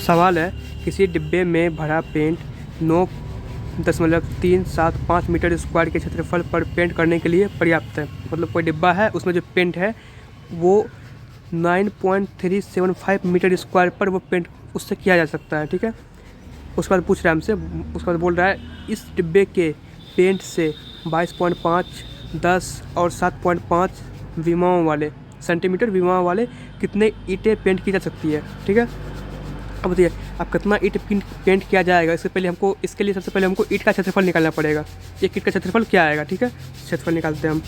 सवाल है, किसी डिब्बे में भरा पेंट 9.375 मीटर स्क्वायर के क्षेत्रफल पर पेंट करने के लिए पर्याप्त है। मतलब कोई डिब्बा है, उसमें जो पेंट है वो 9.375 मीटर स्क्वायर पर वो पेंट उससे किया जा सकता है। ठीक है, उसके बाद पूछ रहा है हमसे, उसके बाद बोल रहा है इस डिब्बे के पेंट से 22.5, 10 और 7.5 विमाओं वाले सेंटीमीटर विमाओं वाले कितने ईंटें पेंट की जा सकती है। ठीक है, अब बताइए अब कितना ईंट पेंट किया जाएगा। इसके पहले हमको, इसके लिए सबसे पहले हमको ईंट का क्षेत्रफल निकालना पड़ेगा। एक ईंट का क्षेत्रफल क्या आएगा। ठीक है, क्षेत्रफल निकालते हैं हम,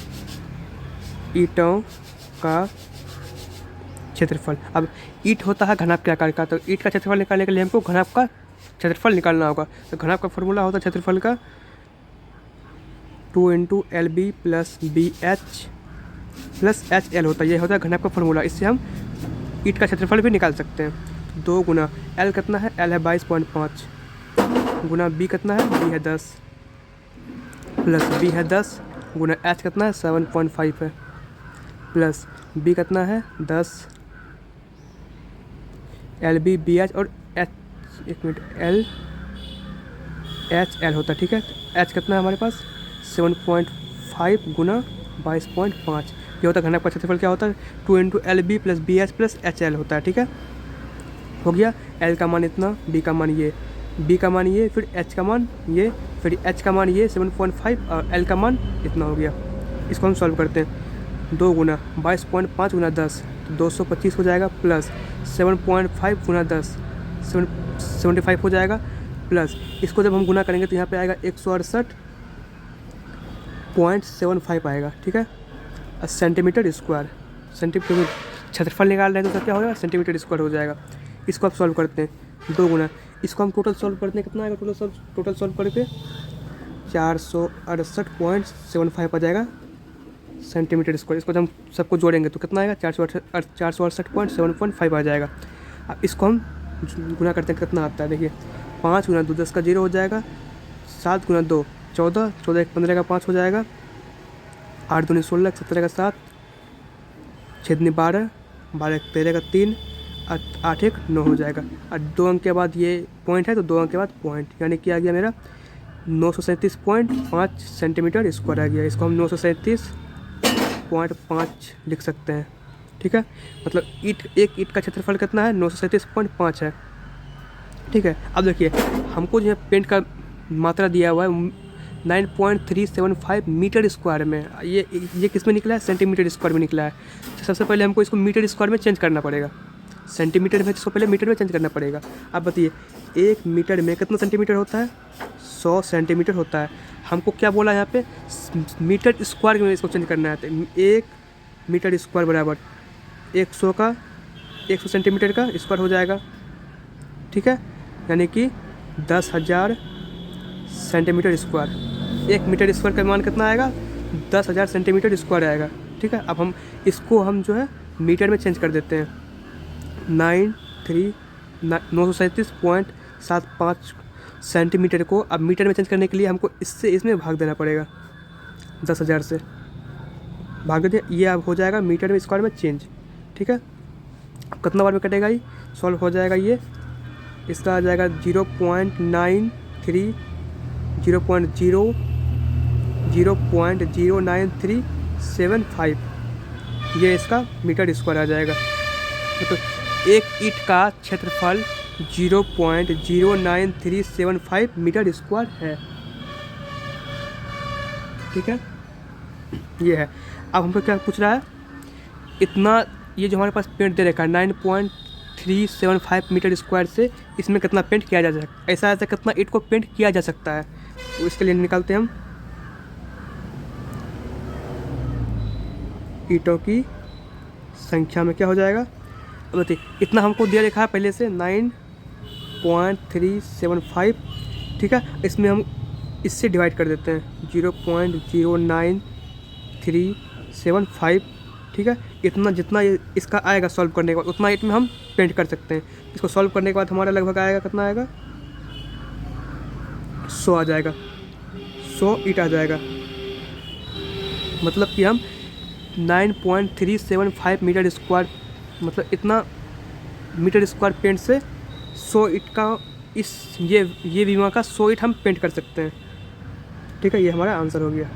ईंटों का क्षेत्रफल। अब ईंट होता है घनाभ के आकार का, तो ईंट का क्षेत्रफल निकालने के लिए हमको घनाभ का क्षेत्रफल निकालना होगा। तो घनाभ का फॉर्मूला होता है क्षेत्रफल का 2 × LB + BH + HL होता है। ये होता है घनाभ का फॉर्मूला। इससे हम ईंट का क्षेत्रफल भी निकाल सकते हैं। 2 गुना L कितना है, L है 22.5 गुना B कितना है, B है 10 प्लस B है 10 गुना H कितना है 7.5 है प्लस B कितना है 10 LB BH और H, एक मिनट, LHL होता है। ठीक है, H कितना है हमारे पास 7.5 गुना 22.5। ये होता है घनाभ का क्षेत्रफल। क्या होता है 2 × LB + BH + HL होता है। ठीक है, हो गया। L का मान इतना, B का मान ये, B का मान ये, फिर H का मान ये, फिर H का मान ये 7.5 और L का मान इतना हो गया। इसको हम सॉल्व करते हैं। 2 गुना 22.5 गुना 10 तो 225 हो जाएगा प्लस 7.5 गुना 10 75 हो जाएगा प्लस इसको जब हम गुना करेंगे तो यहाँ पे आएगा 168.75 आएगा। ठीक है, सेंटीमीटर स्क्वायर। सेंटीमीटर क्षेत्रफल निकाल रहे हैं तो क्या हो जाएगा, सेंटीमीटर स्क्वायर हो जाएगा। इसको आप सॉल्व करते हैं। 2 गुना, इसको हम टोटल सॉल्व करते हैं, कितना आएगा टोटल सॉल्व करके 468.75 आ जाएगा सेंटीमीटर स्क्वायर। इसको जब हम सबको जोड़ेंगे तो कितना आएगा 468.7.5 आ जाएगा। अब इसको हम गुना करते हैं, कितना आता है देखिए, 5 गुना 2 10 का 0 हो जाएगा, 7 गुना 2 14, 14 1 15 का 5 हो जाएगा, 8 दूनी 16, 17 का 7, 6 दूनी 12, 12 13 का 3, 8 1 9 हो जाएगा। और 2 अंक के बाद ये पॉइंट है तो 2 अंक के बाद पॉइंट, यानी कि आ गया मेरा 937.5 सेंटीमीटर स्क्वायर आ गया। इसको हम 937.5 लिख सकते हैं। ठीक है, मतलब एक ईंट का क्षेत्रफल कितना है 937.5 है। ठीक है, अब देखिए हमको जो है पेंट का मात्रा दिया हुआ है 9.375 मीटर स्क्वायर में। ये किस में निकला है, सेंटीमीटर स्क्वायर में निकला है। तो सबसे पहले हमको इसको मीटर स्क्वायर में चेंज करना पड़ेगा। सेंटीमीटर में इसको पहले मीटर में चेंज करना पड़ेगा। अब बताइए 1 मीटर में कितना सेंटीमीटर होता है, 100 सेंटीमीटर होता है। हमको क्या बोला यहाँ पे, मीटर स्क्वायर में इसको चेंज करना है। तो 1 मीटर स्क्वायर बराबर 100 सेंटीमीटर का स्क्वायर हो जाएगा। ठीक है, यानी कि 10,000 सेंटीमीटर स्क्वायर। 1 मीटर स्क्वायर का मान कितना आएगा, 10,000 सेंटीमीटर स्क्वायर आएगा। ठीक है, अब हम इसको हम जो है मीटर में चेंज कर देते हैं। 937.75 सेंटीमीटर को अब मीटर में चेंज करने के लिए हमको इसमें भाग देना पड़ेगा, 10,000 से भाग दे, ये अब हो जाएगा मीटर में स्क्वायर में चेंज। ठीक है, अब कितना बार में कटेगा, ये सॉल्व हो जाएगा। ये इसका आ जाएगा 0.9375, ये इसका मीटर स्क्वायर आ जाएगा। तो एक ईंट का क्षेत्रफल 0.09375 मीटर स्क्वायर है। ठीक है, ये है। अब हमको क्या पूछ रहा है, इतना ये जो हमारे पास पेंट दे रखा है 9.375 मीटर स्क्वायर से इसमें कितना पेंट किया जा सकता है, ऐसा कितना ईंट को पेंट किया जा सकता है। तो इसके लिए निकालते हैं हम ईंटों की संख्या में क्या हो जाएगा। अब बताइए इतना हमको दिया रखा है पहले से 9.375। ठीक है, इसमें हम इससे डिवाइड कर देते हैं 0.09375। ठीक है, इतना जितना इसका आएगा सॉल्व करने के बाद उतना ईंट में हम पेंट कर सकते हैं। इसको सॉल्व करने के बाद हमारा लगभग आएगा, कितना आएगा, 100 आ जाएगा, 100 ईंट आ जाएगा। मतलब कि हम 9.375 मीटर स्क्वायर, मतलब इतना मीटर स्क्वायर पेंट से 100 ईंट का ये बीमा का 100 ईंट हम पेंट कर सकते हैं। ठीक है, ये हमारा आंसर हो गया।